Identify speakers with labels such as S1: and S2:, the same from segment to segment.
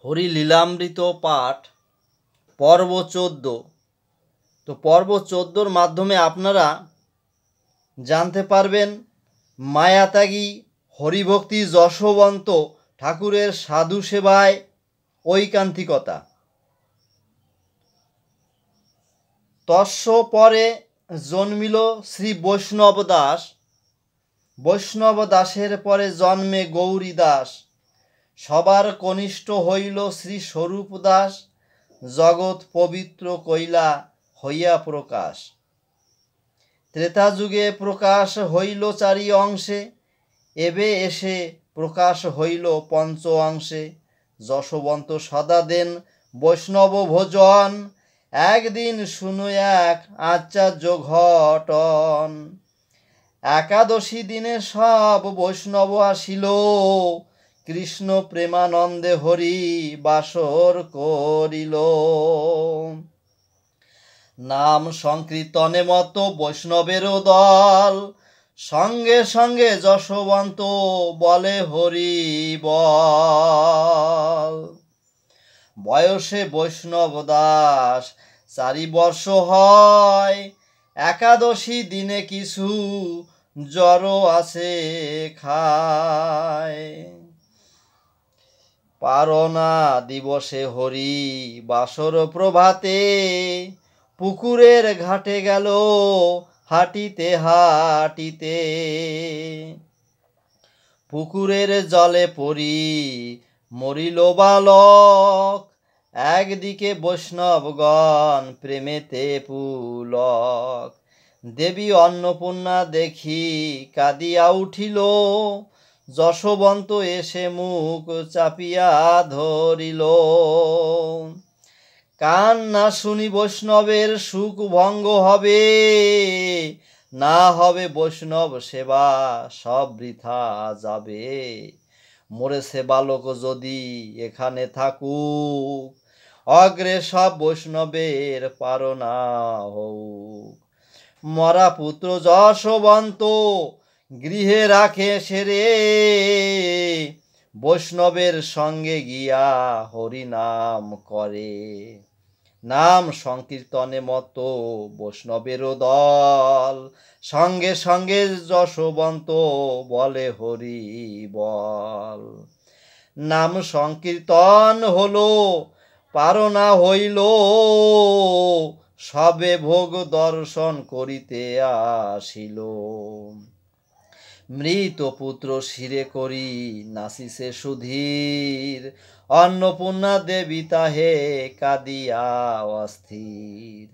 S1: হরি লীলামৃত পাঠ পর্ব 14। তো পর্ব 14-র মাধ্যমে আপনারা জানতে পারবেন মায়াত্যাগী হরিভক্তি যশোবন্ত ঠাকুরের সাধু সেবায় ঐকান্তিকতা। তস্য পরে জন্মিল শ্রী বৈষ্ণব দাস। বৈষ্ণব দাসের পরে জন্মে গৌরী দাস। সবার কনিষ্ঠ হইল শ্রী স্বরূপ দাস। জগৎ পবিত্র কইলা হইয়া প্রকাশ। ত্রেতা যুগে প্রকাশ হইল চারি অংশে। এবে এসে প্রকাশ হইল পঞ্চ অংশে। যশোবন্ত সদা দেন বৈষ্ণব ভোজন। একদিন শুনো এক আচার্য ঘটন। একাদশী দিনে সব বৈষ্ণব আসিল। কৃষ্ণ প্রেমানন্দে হরি বাসর করিল। নাম সংকীর্তনে মত বৈষ্ণবেরও দল। সঙ্গে সঙ্গে যশোবন্ত বলে হরি বল। বয়সে বৈষ্ণব দাস 4 বর্ষ হয়। একাদশী দিনে কিছু জ্বর আছে খায়। পারনা দিবসে হরি বাসর প্রভাতে। পুকুরের ঘাটে গেল হাঁটিতে হাঁটিতে। পুকুরের জলে পড়ি মরিল বালক। একদিকে বৈষ্ণবগণ প্রেমেতে পুলক। দেবী অন্নপূর্ণা দেখি কাঁদিয়া উঠিল। যশোবন্ত এসে মুখ চাপিয়া ধরিল। কান্না শুনি বৈষ্ণবের সুখ ভঙ্গ হবে। না হবে বৈষ্ণব সেবা সব বৃথা যাবে। মরেছে বালক যদি এখানে থাকুক। অগ্রে সব বৈষ্ণবের পারনা হোক। মরা পুত্র যশোবন্ত গৃহে রাখে সেরে। বৈষ্ণবের সঙ্গে গিয়া হরি নাম করে। নাম সংকীর্তনে মত বৈষ্ণবেরও দল। সঙ্গে সঙ্গে যশোবন্ত বলে হরি বল। নাম সংকীর্তন হলো পারনা হইল। সবে ভোগ দর্শন করিতে আসিল। মৃত পুত্র শিরে করি নাচিছে সুধীর। অন্নপূর্ণা দেবী তাহে কাঁদিয়া অস্থির।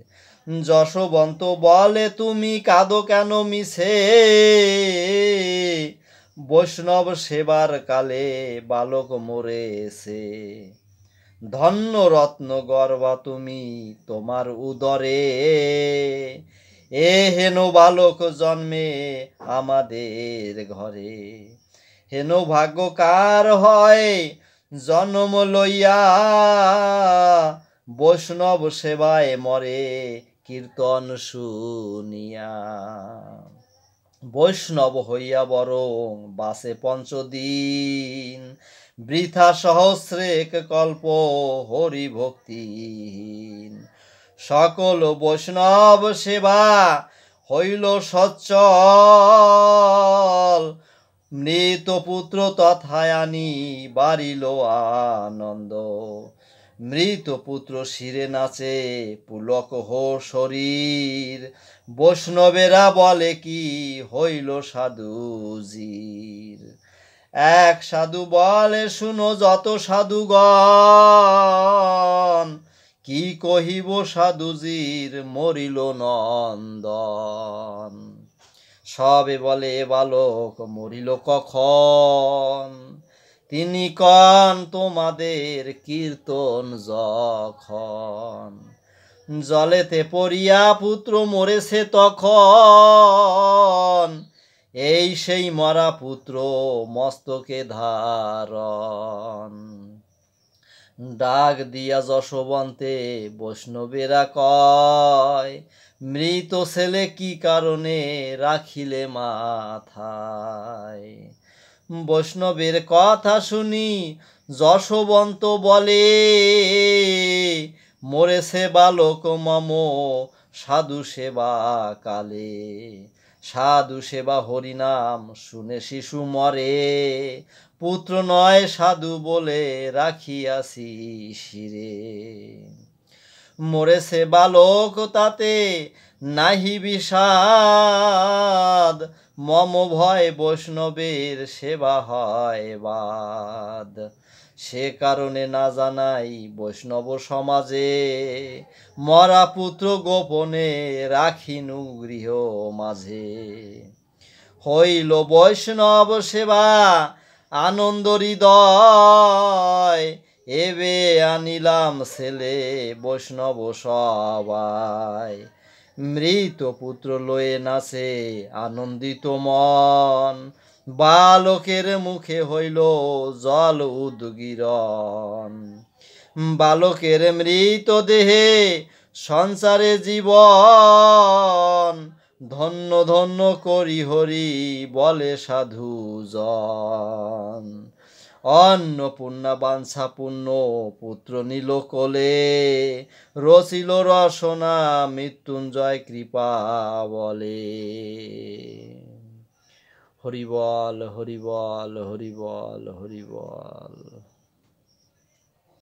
S1: যশোবন্ত বলে তুমি কাঁদো কেন মিছে। বৈষ্ণব সেবার কালে বালক মরেছে। ধন্য রত্ন গর্বা তুমি তোমার উদরে। এ হেন বালক জন্মে আমাদের ঘরে। হেন ভাগ্য কার হয় জন্ম লইয়া। বৈষ্ণব সেবায় মরে কীর্তন শুনিয়া। বৈষ্ণব হইয়া বরং বাসে 5 দিন। বৃথা সহস্রেক কল্প হরি ভক্তিহীন। সকল বৈষ্ণব সেবা হইল সচ্ছল। মৃত পুত্র তথায় আনি বাড়িল আনন্দ। মৃত পুত্র শিরে নাচে পুলক হো শরীর। বৈষ্ণবেরা বলে কি হইল সাধুজির। এক সাধু বলে শুনো যত সাধুগণ। কি কহিব সাধুজির মরিল নন্দন। সবে বলে বালক মরিল কখন। তিনি কন তোমাদের কীর্তন যখন। জলেতে পড়িয়া পুত্র মরেছে তখন। এই সেই মরা পুত্র মস্তকে ধারণ। ডাক দিয়া যশোবন্তে বৈষ্ণবেরা কয়। মৃত ছেলে কি কারণে রাখিলে মাথায়। বৈষ্ণবের কথা শুনি যশবন্ত বলে মরেছে বালক মম সাধু সেবা কালে। সাধু সেবা হরিনাম শুনে শিশু মরে, পুত্র নয় সাধু বলে রাখিয়াছি শিরে। মরেছে বালক তাতে নাহি বিষাদ, মম ভয় বৈষ্ণবের সেবা হয় বাদ। সে কারণে না জানাই বৈষ্ণব সমাজে, মরা পুত্র গোপনে রাখিনু গৃহ মাঝে। হইল বৈষ্ণব সেবা আনন্দ হৃদয়, এবে আনিলাম ছেলে বৈষ্ণব সবাই। মৃত পুত্র লয়ে নাচে আনন্দিত মন, বালকের মুখে হইল জল উদ্গীরণ। বালকের মৃত দেহে সংসারে জীবন, ধন্য ধন্য করি হরি বলে সাধুজন। অন্নপূর্ণা বাঞ্ছা পূর্ণ পুত্র নীল কোলে, রচিল রসনা মৃত্যুঞ্জয় কৃপা বলে। হরি বল হরি বল হরি বল হরি বল।